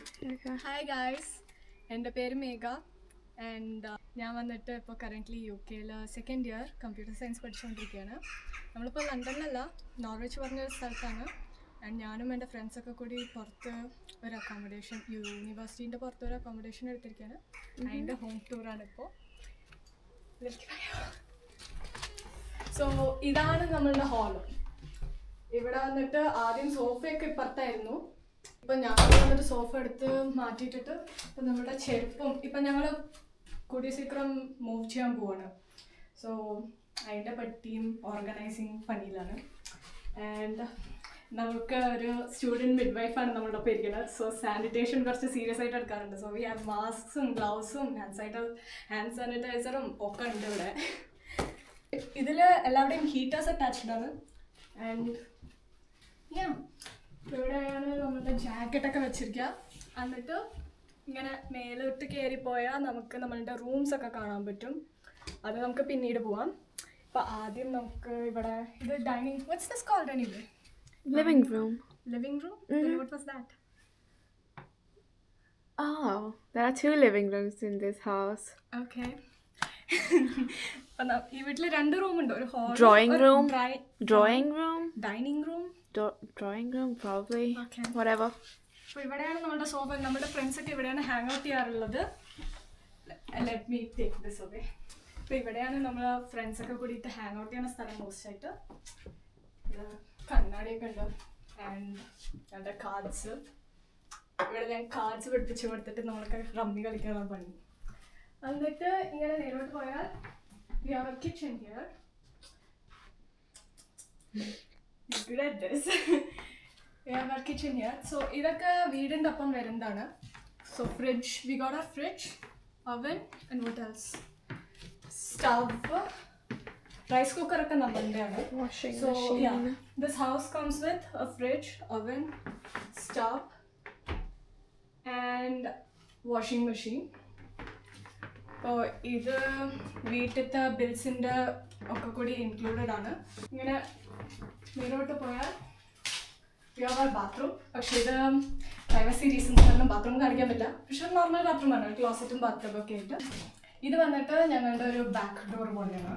Okay. Hi guys, എൻ്റെ പേര് മേഘ and ഞാൻ വന്നിട്ട് ഇപ്പോൾ currently UK second year computer science പഠിച്ചുകൊണ്ടിരിക്കുകയാണ്. നമ്മളിപ്പോൾ ലണ്ടനിലല്ല, നോർവിച്ച് പറഞ്ഞൊരു സ്ഥലത്താണ്. ആൻഡ് ഞാനും എൻ്റെ ഫ്രണ്ട്സൊക്കെ കൂടി പുറത്ത് ഒരു അക്കോമഡേഷൻ, യൂണിവേഴ്സിറ്റീൻ്റെ പുറത്ത് ഒരു അക്കോമഡേഷൻ എടുത്തിരിക്കുകയാണ്. അതിൻ്റെ ഹോം ടൂറാണ് ഇപ്പോൾ. സോ ഇതാണ് നമ്മളുടെ ഹാള്. ഇവിടെ വന്നിട്ട് ആദ്യം സോഫയൊക്കെ ഇപ്പുറത്തായിരുന്നു. ഇപ്പം ഞങ്ങൾ വന്നിട്ട് സോഫ എടുത്ത് മാറ്റിയിട്ടിട്ട് ഇപ്പം നമ്മുടെ ചെരുപ്പും ഇപ്പം ഞങ്ങൾ കൂടിയ സീക്രം മൂവ് ചെയ്യാൻ പോവാണ്. സോ അതിൻ്റെ പറ്റിയും ഓർഗനൈസിങ് പണിയിലാണ്. ആൻഡ് നമുക്ക് ഒരു സ്റ്റുഡൻറ്റ് മിഡ് വൈഫാണ് നമ്മളുടെ ഒപ്പം ഇരിക്കുന്നത്. സോ സാനിറ്റേഷൻ കുറച്ച് സീരിയസ് ആയിട്ട് എടുക്കാറുണ്ട്. സോ വി ഹാവ് മാസ്ക്സും ഗ്ലൗസും ഹാൻഡ് സാനിറ്റൈസറും ഒക്കെ ഉണ്ട് ഇവിടെ. ഇതിൽ എല്ലാവരുടെയും ഹീറ്റേഴ്സ് അറ്റാച്ച്ഡ് ആണ്. ആൻഡ് ഇവിടെയാണ് നമ്മളുടെ ജാക്കറ്റൊക്കെ വെച്ചിരിക്കുക. എന്നിട്ട് ഇങ്ങനെ മേലോട്ട് കയറിപ്പോയാൽ നമുക്ക് നമ്മളുടെ റൂംസൊക്കെ കാണാൻ പറ്റും. അത് നമുക്ക് പിന്നീട് പോവാം. ഇപ്പം ആദ്യം നമുക്ക് ഇവിടെ ഇത് dining, what's this called anyway? Living room. Living room? What was that? Oh, there are 2 living rooms in this house. Okay. ഈ വീട്ടിൽ 2 റൂമുണ്ട്. ഒരു hall, Drawing room. Dining room, Drawing room, probably. Okay. Whatever. അപ്പോൾ ഇവിടെയാണ് നമ്മുടെ sofa. നമ്മുടെ ഫ്രണ്ട്സൊക്കെ ഇവിടെയാണ് ഹാങ് ഔട്ട് ചെയ്യാറുള്ളത്. Let me take this away. അപ്പോൾ ഇവിടെയാണ് നമ്മൾ ഫ്രണ്ട്സൊക്കെ കൂടിയിട്ട് ഹാങ് ഔട്ട് ചെയ്യുന്ന സ്ഥലം മോസ്റ്റായിട്ട്. കണ്ണാടിയൊക്കെ ഉണ്ട്. ആൻഡ് ഞങ്ങളുടെ കാർഡ്സ്, ഇവിടെ ഞാൻ കാർഡ്സ് പഠിപ്പിച്ച് കൊടുത്തിട്ട് നമ്മൾക്ക് റമ്മി കളിക്കാനുള്ള പണി. എന്നിട്ട് ഇങ്ങനെ നേരോട്ട് പോയാൽ we have a kitchen here. Good at this. We have our kitchen here. So ഇതൊക്കെ വീടിൻ്റെ ഒപ്പം വരുന്നതാണ്. So fridge, we got our fridge, oven and what else? Stove, rice cooker ഒക്കെ നമ്മളുടെയാണ്. Washing So machine. yeah, this house comes with a fridge, oven, stove and washing machine. അപ്പോൾ ഇത് വീട്ടിലത്തെ ബിൽസിൻ്റെ ഒക്കെ കൂടി ഇൻക്ലൂഡഡ് ആണ്. ഇങ്ങനെ മേലോട്ട് പോയാൽ ബാത്റൂം. പക്ഷേ ഇത് പ്രൈവസി റീസൺസ് കാരണം ബാത്റൂം കാണിക്കാൻ പറ്റില്ല. പക്ഷേ നോർമൽ ബാത്റൂമാണ്, ക്ലോസറ്റും ബാത്റൂം ഒക്കെ ആയിട്ട്. ഇത് വന്നിട്ട് ഞങ്ങളുടെ ഒരു ബാക്ക് ഡോർ പോലെയാണ്.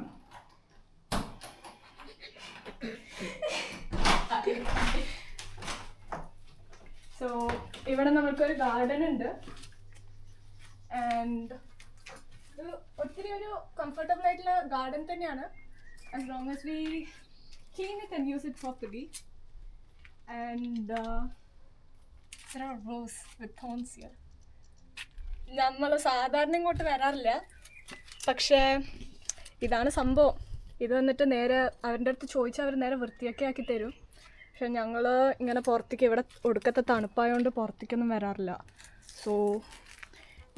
സോ ഇവിടെ നമ്മൾക്കൊരു ഗാർഡൻ ഉണ്ട്. ആൻഡ് ഒത്തിരി ഒരു കംഫർട്ടബിൾ ആയിട്ടുള്ള ഗാർഡൻ തന്നെയാണ്, as long as we clean it and use it properly. And there are roses with thorns here. നമ്മൾ സാധാരണ ഇങ്ങോട്ട് വരാറില്ല, പക്ഷേ ഇതാണ് സംഭവം. ഇത് വന്നിട്ട് നേരെ അവരുടെ അടുത്ത് ചോദിച്ചാൽ അവർ നേരെ വൃത്തിയൊക്കെ ആക്കി തരും. പക്ഷെ ഞങ്ങൾ ഇങ്ങനെ പുറത്തേക്ക്, ഇവിടെ ഒടുക്കത്തെ തണുപ്പായതുകൊണ്ട് പുറത്തേക്കൊന്നും വരാറില്ല. സോ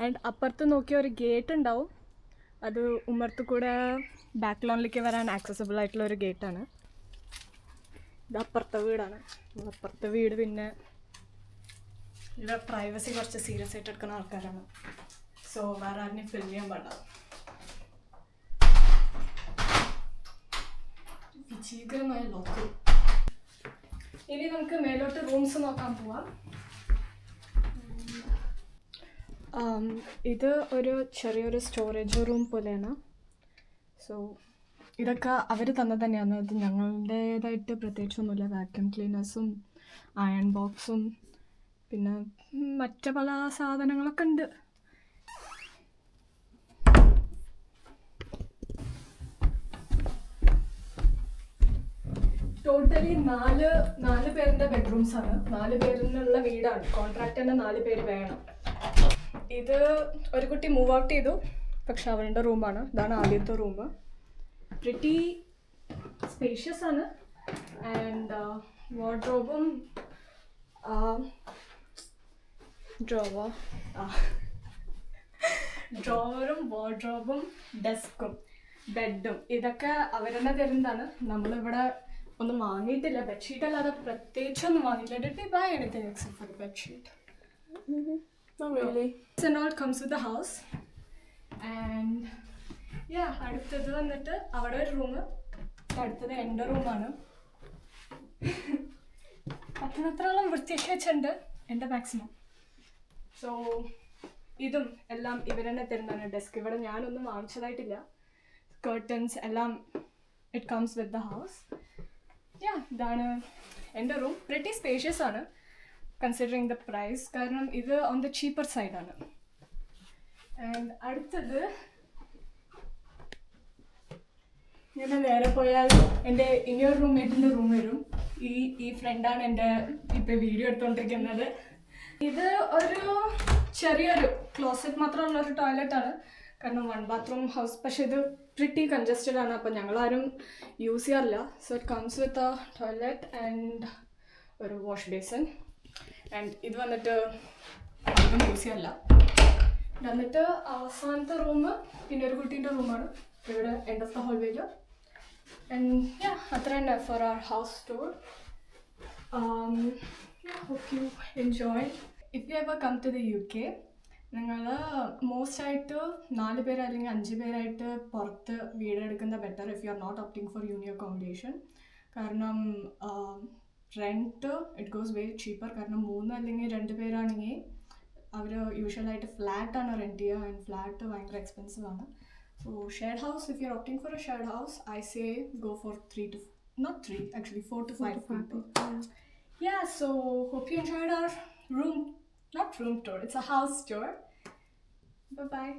ആൻഡ് അപ്പുറത്ത് നോക്കിയ ഒരു ഗേറ്റ് ഉണ്ടാവും. അത് ഉമ്മർത്ത് കൂടെ ബാക്ക് ലോണിലേക്ക് വരാൻ ആക്സസിബിൾ ആയിട്ടുള്ള ഒരു ഗേറ്റാണ്. ഇത് അപ്പുറത്തെ വീടാണ്. അപ്പുറത്തെ വീട് പിന്നെ ഇവിടെ പ്രൈവസി കുറച്ച് സീരിയസ് ആയിട്ട് എടുക്കുന്ന ആൾക്കാരാണ്. സോ വേറെ ആരെയും ഫിൽ ചെയ്യാൻ പാടില്ല. വിജീകരമായ ലോക്ക്. ഇനി നമുക്ക് മേലോട്ട് റൂംസ് നോക്കാൻ പോവാം. ഇത് ഒരു ചെറിയൊരു സ്റ്റോറേജ് റൂം പോലെയാണ്. സോ ഇതൊക്കെ അവർ തന്നത് തന്നെയാണ്. ഇത് ഞങ്ങളുടേതായിട്ട് പ്രത്യേകിച്ചൊന്നുമില്ല. വാക്യൂം ക്ലീനേഴ്സും അയൺ ബോക്സും പിന്നെ മറ്റു പല സാധനങ്ങളൊക്കെ ഉണ്ട്. ടോട്ടലി നാല് പേരുടെ ബെഡ്റൂംസ് ആണ്. 4 പേരിനുള്ള വീടാണ്. കോൺട്രാക്ട് തന്നെ 4 പേര് വേണം. ഇത് ഒരു കുട്ടി മൂവ് ഔട്ട് ചെയ്തു, പക്ഷെ അവരുടെ റൂമാണ്. ഇതാണ് ആദ്യത്തെ റൂം. പ്രിറ്റി സ്പേഷ്യസ് ആണ്. ആൻഡ് വാർഡ്രോബും ഡ്രോവറും വാർഡ്രോബും ഡെസ്കും ബെഡും ഇതൊക്കെ അവർ തന്നെ തരുന്നതാണ്. നമ്മളിവിടെ ഒന്നും വാങ്ങിയിട്ടില്ല. ബെഡ്ഷീറ്റ് അല്ലാതെ പ്രത്യേകിച്ചൊന്നും വാങ്ങിയിട്ടില്ല. Did we buy anything except for the bedsheet? Not really. This and all comes with the house. And yeah, അടുത്തത് വന്നിട്ട് അവിടെ ഒരു റൂം. അടുത്തത് എൻ്റെ റൂമാണ്. പറ്റുന്നത്രോളം വൃത്തിയാക്കി വെച്ചിട്ടുണ്ട് എൻ്റെ മാക്സിമം. സോ ഇതും എല്ലാം ഇവർ തന്നെ തരുന്നതാണ്. ഡെസ്ക് ഇവിടെ ഞാനൊന്നും വാങ്ങിച്ചതായിട്ടില്ല. കർട്ടൻസ് എല്ലാം it comes with the house. Yeah, ഇതാണ് എൻ്റെ റൂം. പ്രിറ്റി സ്പേഷ്യസ് ആണ് കൺസിഡറിങ് ദ പ്രൈസ്, കാരണം ഇത് ഓൺ ദ ചീപ്പർ സൈഡാണ്. ആൻഡ് അടുത്തത് ഞാൻ നേരെ പോയാൽ എൻ്റെ ഇനിയൊരു റൂംമേറ്റിൻ്റെ റൂം വരും. ഈ ഫ്രണ്ടാണ് എൻ്റെ ഇപ്പോൾ വീഡിയോ എടുത്തുകൊണ്ടിരിക്കുന്നത്. ഇത് ഒരു ചെറിയൊരു ക്ലോസറ്റ് മാത്രമുള്ള ഒരു ടോയ്ലറ്റാണ്, കാരണം 1 ബാത്റൂം ഹൗസ്. പക്ഷേ ഇത് പ്രിറ്റി കൺജസ്റ്റഡ് ആണ്, അപ്പോൾ ഞങ്ങളാരും യൂസ് ചെയ്യാറില്ല. So it comes with a toilet and ഒരു വാഷ് ബേസിൻ. ആൻഡ് ഇത് വന്നിട്ട് അധികം യൂസ് ചെയ്യാറില്ല. എന്നിട്ട് അവസാനത്തെ റൂം പിന്നെ ഒരു കുട്ടീൻ്റെ റൂമാണ് ഇവിടെ എൻഡ് ഓഫ് ദ ഹോൾവേയിൽ. ആൻഡ് യാ, അത്ര തന്നെ for our house tour. hope you enjoy. If you ever come to the UK, നിങ്ങൾ മോസ്റ്റായിട്ട് 4 പേര് അല്ലെങ്കിൽ 5 പേരായിട്ട് പുറത്ത് വീടെടുക്കുന്ന better if you are not opting for uni accommodation. കാരണം rent it goes very cheaper. കാരണം 3 അല്ലെങ്കിൽ 2 പേരാണെങ്കിൽ അവർ യൂഷ്വലായിട്ട് ഫ്ലാറ്റാണ് റെൻറ്റ് ചെയ്യുക, ആൻഡ് ഫ്ലാറ്റ് ഭയങ്കര എക്സ്പെൻസീവ് ആണ്. So shared house, if you are opting for a shared house, I say go for 4 to 5 people. Yeah, so hope you enjoyed our not room tour, it's a house tour. Bye bye.